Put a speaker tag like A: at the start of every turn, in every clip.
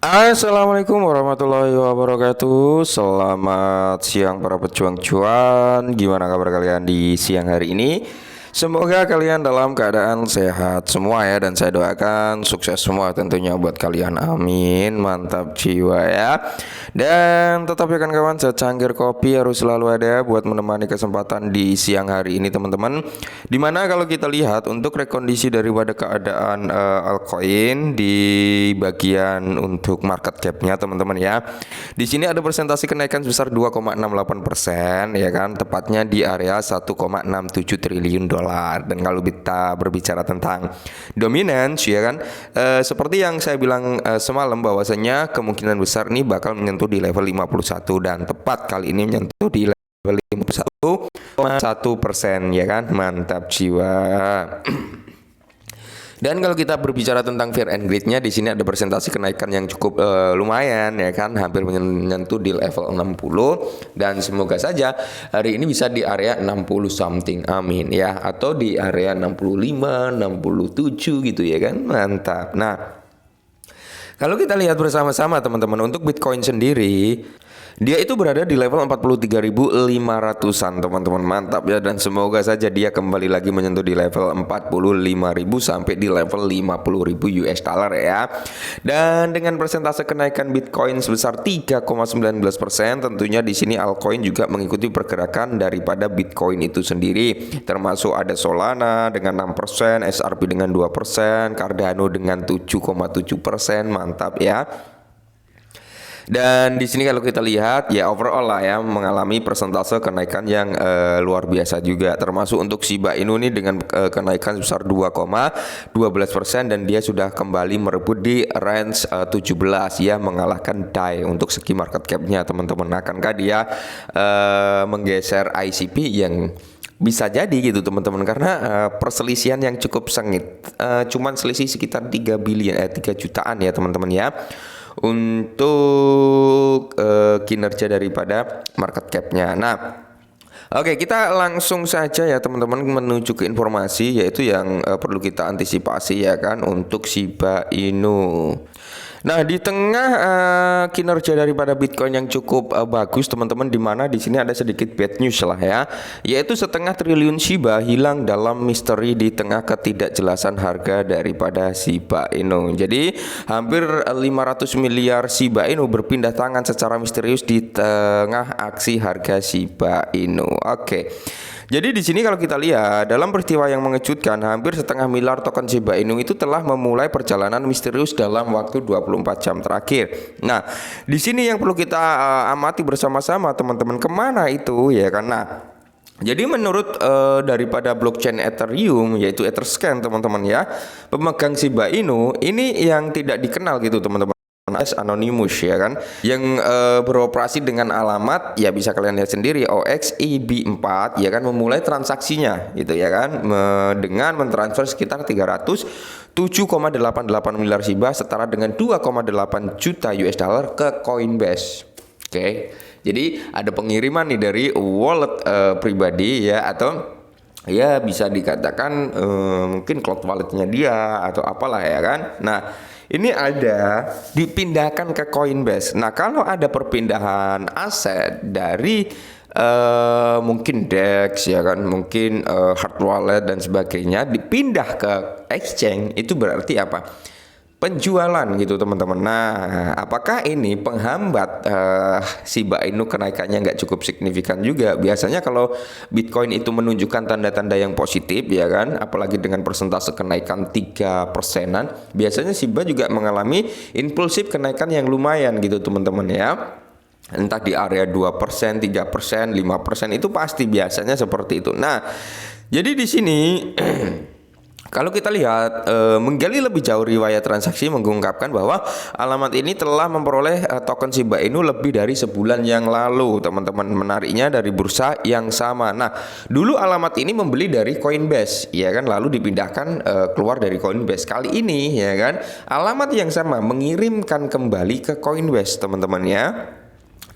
A: Assalamualaikum warahmatullahi wabarakatuh. Selamat siang para pejuang cuan. Gimana kabar kalian di siang hari ini? Semoga kalian dalam keadaan sehat semua ya. Dan saya doakan sukses semua tentunya buat kalian. Amin. Mantap jiwa ya. Dan tetap ya kan kawan, secangkir kopi harus selalu ada buat menemani kesempatan di siang hari ini teman-teman. Dimana kalau kita lihat untuk rekondisi daripada keadaan altcoin di bagian untuk market capnya teman-teman ya. Di sini ada persentase kenaikan sebesar 2,68% ya kan, tepatnya di area 1,67 triliun dolar. Dan kalau kita berbicara tentang dominance ya kan, seperti yang saya bilang semalam bahwasanya kemungkinan besar nih bakal menyentuh di level 51 dan tepat kali ini menyentuh di level 51,1% ya kan. Mantap jiwa. Dan kalau kita berbicara tentang fear and greed-nya, di sini ada persentase kenaikan yang cukup lumayan ya kan, hampir menyentuh di level 60, dan semoga saja hari ini bisa di area 60 something, amin ya, atau di area 65, 67 gitu ya kan. Mantap. Nah, kalau kita lihat bersama-sama teman-teman untuk Bitcoin sendiri, dia itu berada di level 43.500-an teman-teman. Mantap ya, dan semoga saja dia kembali lagi menyentuh di level 45.000 sampai di level 50.000 US dollar ya. Dan dengan persentase kenaikan Bitcoin sebesar 3,19%, tentunya di sini altcoin juga mengikuti pergerakan daripada Bitcoin itu sendiri. Termasuk ada Solana dengan 6%, XRP dengan 2%, Cardano dengan 7,7%. Mantap ya. Dan di sini kalau kita lihat ya overall lah ya, mengalami persentase kenaikan yang luar biasa juga, termasuk untuk Shiba Inu ini dengan kenaikan sebesar 2,12%, dan dia sudah kembali merebut di range 17 ya, mengalahkan DAI untuk segi market cap-nya teman-teman. Akankah dia menggeser ICP? Yang bisa jadi gitu teman-teman, karena perselisihan yang cukup sengit, cuman selisih sekitar 3 jutaan ya teman-teman ya untuk kinerja daripada market cap-nya. Nah, oke, kita langsung saja ya teman-teman menuju ke informasi, yaitu yang perlu kita antisipasi ya kan untuk Shiba Inu. Nah, di tengah kinerja daripada Bitcoin yang cukup bagus teman-teman, di mana di sini ada sedikit bad news lah ya, yaitu setengah triliun Shiba hilang dalam misteri di tengah ketidakjelasan harga daripada Shiba Inu. Jadi hampir 500 miliar Shiba Inu berpindah tangan secara misterius di tengah aksi harga Shiba Inu. Oke. Jadi di sini kalau kita lihat dalam peristiwa yang mengejutkan, hampir setengah miliar token Shiba Inu itu telah memulai perjalanan misterius dalam waktu 24 jam terakhir. Nah, di sini yang perlu kita amati bersama-sama teman-teman, kemana itu ya, karena jadi menurut daripada blockchain Ethereum, yaitu Etherscan teman-teman ya, pemegang Shiba Inu ini yang tidak dikenal gitu teman-teman, anonymous ya kan, yang beroperasi dengan alamat ya bisa kalian lihat sendiri OXEB4 ya kan, memulai transaksinya gitu ya kan, dengan mentransfer sekitar 307,88 miliar Shiba setara dengan 2,8 juta US dollar ke Coinbase. Oke. Jadi ada pengiriman nih dari wallet pribadi ya, atau ya bisa dikatakan mungkin cloud walletnya dia atau apalah ya kan. Nah, ini ada dipindahkan ke Coinbase. Nah, kalau ada perpindahan aset dari mungkin DEX ya kan, mungkin hard wallet dan sebagainya dipindah ke exchange, itu berarti apa? Penjualan gitu teman-teman. Nah, apakah ini penghambat Shiba Inu kenaikannya nggak cukup signifikan juga? Biasanya kalau Bitcoin itu menunjukkan tanda-tanda yang positif ya kan, apalagi dengan persentase kenaikan 3%-an, biasanya Shiba juga mengalami impulsif kenaikan yang lumayan gitu teman-teman ya. Entah di area 2%, 3%, 5%, itu pasti biasanya seperti itu. Nah, jadi di sini kalau kita lihat menggali lebih jauh, riwayat transaksi mengungkapkan bahwa alamat ini telah memperoleh token Shiba Inu lebih dari sebulan yang lalu teman-teman. Menariknya dari bursa yang sama. Nah, dulu alamat ini membeli dari Coinbase ya kan, lalu dipindahkan keluar dari Coinbase. Kali ini ya kan, alamat yang sama mengirimkan kembali ke Coinbase teman-teman ya.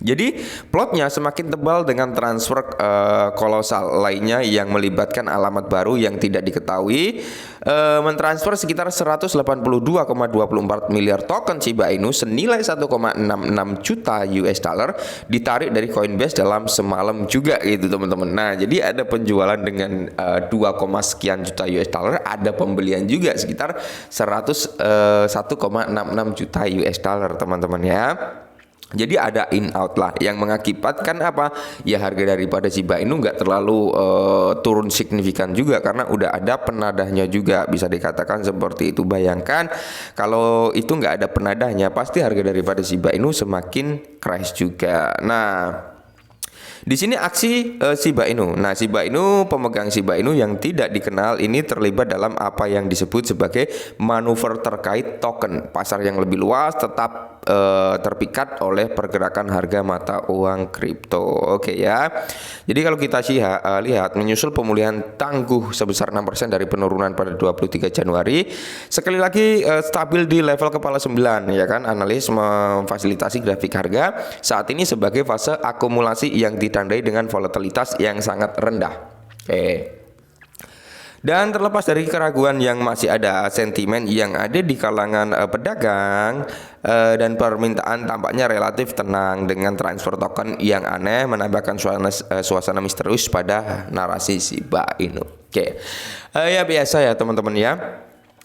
A: Jadi plotnya semakin tebal dengan transfer kolosal lainnya yang melibatkan alamat baru yang tidak diketahui, mentransfer sekitar 182,24 miliar token Shiba Inu senilai 1,66 juta US dollar ditarik dari Coinbase dalam semalam juga gitu teman-teman. Nah, jadi ada penjualan dengan 2, sekian juta US dollar, ada pembelian juga sekitar 101,66 juta US dollar teman-teman ya. Jadi ada in out lah yang mengakibatkan apa? Ya harga daripada Shiba Inu nggak terlalu turun signifikan juga karena udah ada penadahnya juga, bisa dikatakan seperti itu. Bayangkan kalau itu nggak ada penadahnya, pasti harga daripada Shiba Inu semakin crash juga. Nah, di sini aksi Shiba Inu. Nah, Shiba Inu, pemegang Shiba Inu yang tidak dikenal ini terlibat dalam apa yang disebut sebagai manuver terkait token. Pasar yang lebih luas tetap terpikat oleh pergerakan harga mata uang kripto. Oke ya. Jadi kalau kita lihat menyusul pemulihan tangguh sebesar 6% dari penurunan pada 23 Januari, sekali lagi stabil di level kepala 9 ya kan. Analis memfasilitasi grafik harga saat ini sebagai fase akumulasi yang ditandai dengan volatilitas yang sangat rendah. Oke. Dan terlepas dari keraguan yang masih ada, sentimen yang ada di kalangan pedagang dan permintaan tampaknya relatif tenang dengan transfer token yang aneh menambahkan suasana misterius pada narasi Shiba Inu. Oke. Ya biasa ya teman-teman ya.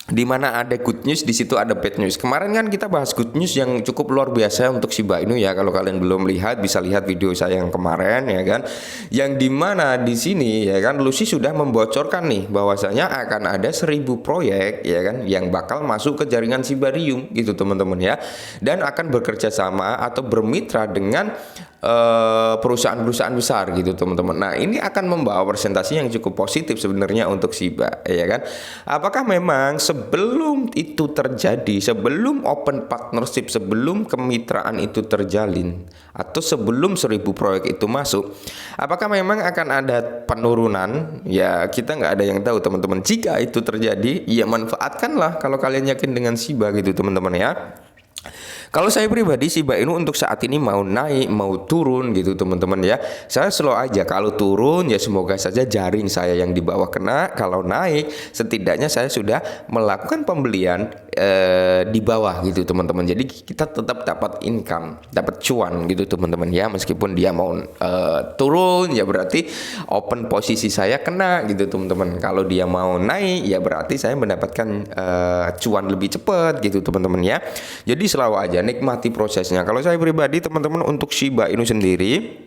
A: Di mana ada good news, di situ ada bad news. Kemarin kan kita bahas good news yang cukup luar biasa untuk Shiba Inu ya. Kalau kalian belum lihat, bisa lihat video saya yang kemarin ya kan. Yang dimana di sini ya kan, Lucy sudah membocorkan nih bahwasanya akan ada 1000 proyek ya kan yang bakal masuk ke jaringan Shibarium gitu teman-teman ya. Dan akan bekerja sama atau bermitra dengan perusahaan-perusahaan besar gitu teman-teman. Nah, ini akan membawa presentasi yang cukup positif sebenarnya untuk Shiba ya kan. Apakah memang sebelum itu terjadi, sebelum open partnership, sebelum kemitraan itu terjalin, atau sebelum 1000 proyek itu masuk, apakah memang akan ada penurunan? Ya kita nggak ada yang tahu teman-teman. Jika itu terjadi, ya manfaatkanlah kalau kalian yakin dengan Shiba gitu teman-teman ya. Kalau saya pribadi Shiba Inu untuk saat ini mau naik mau turun gitu teman-teman ya. Saya slow aja. Kalau turun ya semoga saja jaring saya yang di bawah kena. Kalau naik setidaknya saya sudah melakukan pembelian di bawah gitu teman-teman. Jadi kita tetap dapat income, dapat cuan gitu teman-teman ya. Meskipun dia mau turun ya berarti open posisi saya kena gitu teman-teman. Kalau dia mau naik ya berarti saya mendapatkan cuan lebih cepat gitu teman-teman ya. Jadi selalu aja nikmati prosesnya. Kalau saya pribadi teman-teman untuk Shiba Inu sendiri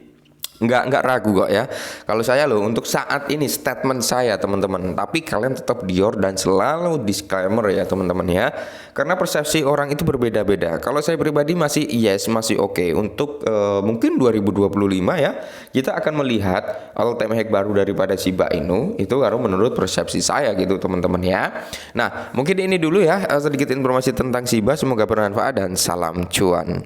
A: nggak ragu kok ya. Kalau saya loh untuk saat ini statement saya teman-teman. Tapi kalian tetap dior dan selalu disclaimer ya teman-teman ya. Karena persepsi orang itu berbeda-beda. Kalau saya pribadi masih masih oke. Untuk mungkin 2025 ya kita akan melihat all time high baru daripada Shiba Inu itu baru menurut persepsi saya gitu teman-teman ya. Nah mungkin ini dulu ya sedikit informasi tentang Shiba. Semoga bermanfaat dan salam cuan.